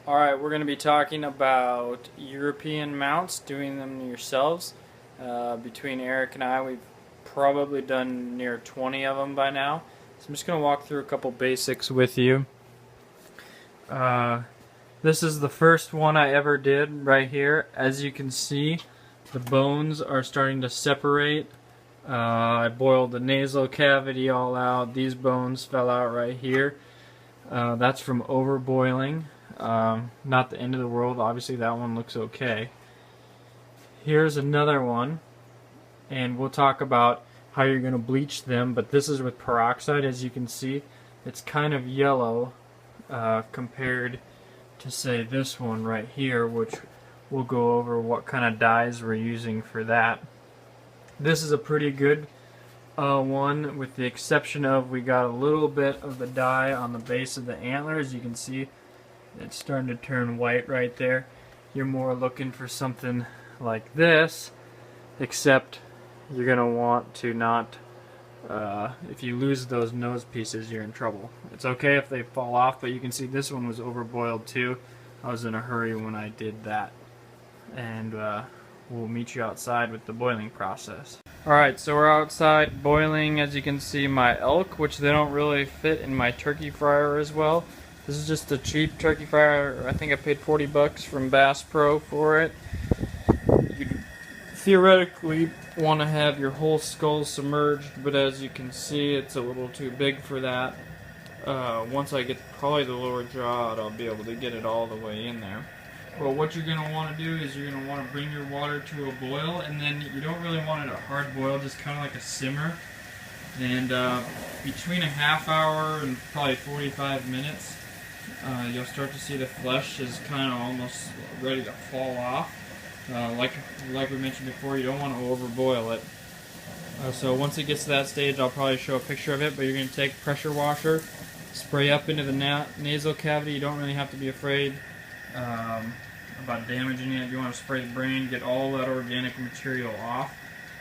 Alright, we're going to be talking about European mounts, doing them yourselves. Between Eric and I, we've probably done near 20 of them by now. So I'm just going to walk through a couple basics with you. This is the first one I ever did right here. As you can see, the bones are starting to separate. I boiled the nasal cavity all out. These bones fell out right here. That's from overboiling. Not the end of the world. Obviously that one looks okay. Here's another one, and we'll talk about how you're going to bleach them, but this is with peroxide. As you can see, it's kind of yellow compared to, say, this one right here, which we'll go over what kind of dyes we're using for that. This is a pretty good one, with the exception of we got a little bit of the dye on the base of the antler. As you can see, it's starting to turn white right there. You're more looking for something like this, except you're going to want to not, if you lose those nose pieces, you're in trouble. It's okay if they fall off, but you can see this one was overboiled too. I was in a hurry when I did that. And we'll meet you outside with the boiling process. Alright, so we're outside boiling, as you can see, my elk, which they don't really fit in my turkey fryer as well. This is just a cheap turkey fryer. I think I paid 40 bucks from Bass Pro for it. You theoretically want to have your whole skull submerged, but as you can see, it's a little too big for that. Once I get probably the lower jaw out, I'll be able to get it all the way in there. Well, what you're going to want to do is you're going to want to bring your water to a boil, and then you don't really want it a hard boil, just kind of like a simmer. And between a half hour and probably 45 minutes, you'll start to see the flesh is kind of almost ready to fall off. Like we mentioned before, you don't want to overboil it. So once it gets to that stage, I'll probably show a picture of it, but you're going to take pressure washer, spray up into the nasal cavity. You don't really have to be afraid about damaging it. You want to spray the brain, get all that organic material off.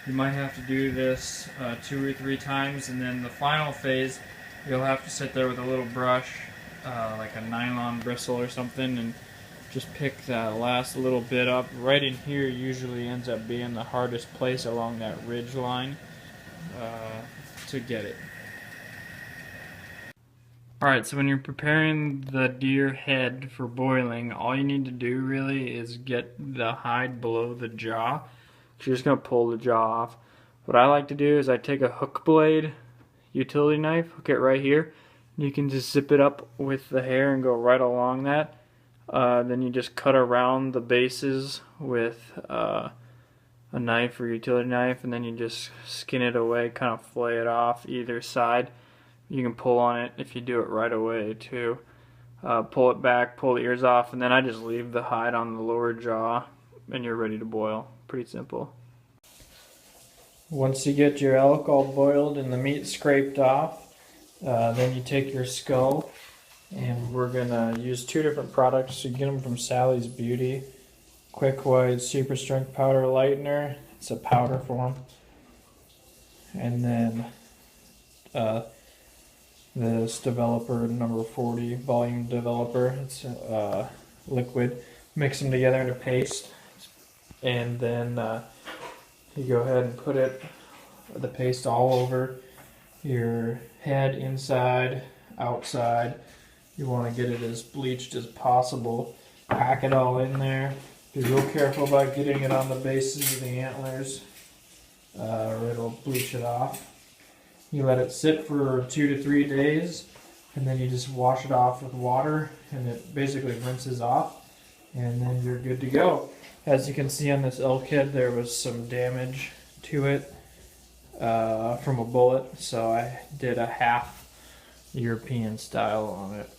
You might have to do this 2 or 3 times, and then the final phase, you'll have to sit there with a little brush, like a nylon bristle or something, and just pick that last little bit up. Right in here usually ends up being the hardest place along that ridge line to get it. Alright, so when you're preparing the deer head for boiling, all you need to do really is get the hide below the jaw. You're just going to pull the jaw off. What I like to do is I take a hook blade utility knife, hook it right here. You can just zip it up with the hair and go right along that. Then you just cut around the bases with a knife or utility knife, and then you just skin it away, kind of flay it off either side. You can pull on it if you do it right away too. Pull it back, pull the ears off, and then I just leave the hide on the lower jaw, and you're ready to boil. Pretty simple. Once you get your elk all boiled and the meat scraped off, then you take your skull, and we're gonna use 2 different products. You get them from Sally's Beauty. Quick White Super Strength Powder Lightener. It's a powder form. And then this developer number 40 volume developer. It's liquid. Mix them together into paste, and then you go ahead and put the paste all over your head, inside, outside. You want to get it as bleached as possible. Pack it all in there. Be real careful about getting it on the bases of the antlers, or it'll bleach it off. You let it sit for 2 to 3 days, and then you just wash it off with water, and it basically rinses off, and then you're good to go. As you can see on this elk head, there was some damage to it from a bullet, so I did a half European style on it.